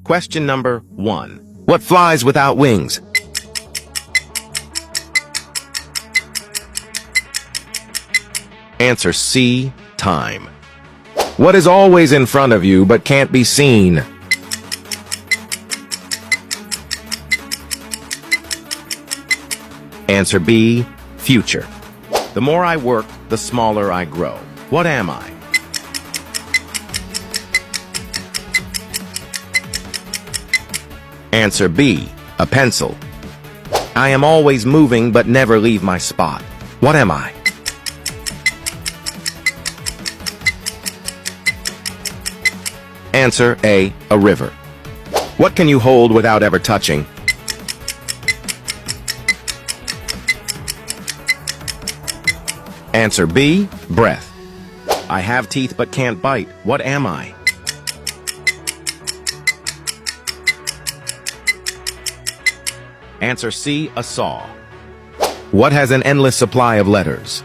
Question number 1. What flies without wings? Answer C. Time. What is always in front of you but can't be seen? Answer B. Future. The more I work, the smaller I grow. What am I? Answer B. A pencil. I am always moving but never leave my spot. What am I? Answer A. A river. What can you hold without ever touching? Answer B. Breath. I have teeth but can't bite. What am I? Answer C. A saw. What has an endless supply of letters?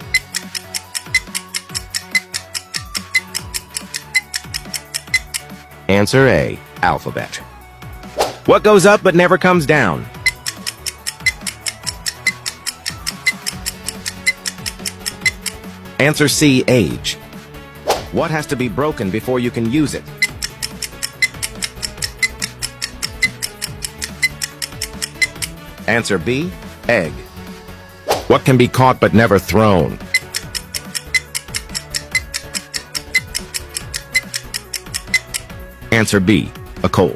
Answer A. Alphabet. What goes up but never comes down? Answer C. Age. What has to be broken before you can use it? Answer B. Egg. What can be caught but never thrown? Answer B. A coal.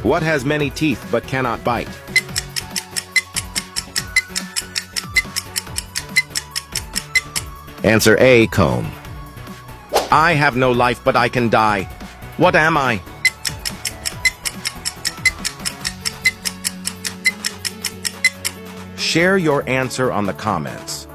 What has many teeth but cannot bite? Answer A. Comb. I have no life but I can die. What am I? Share your answer on the comments.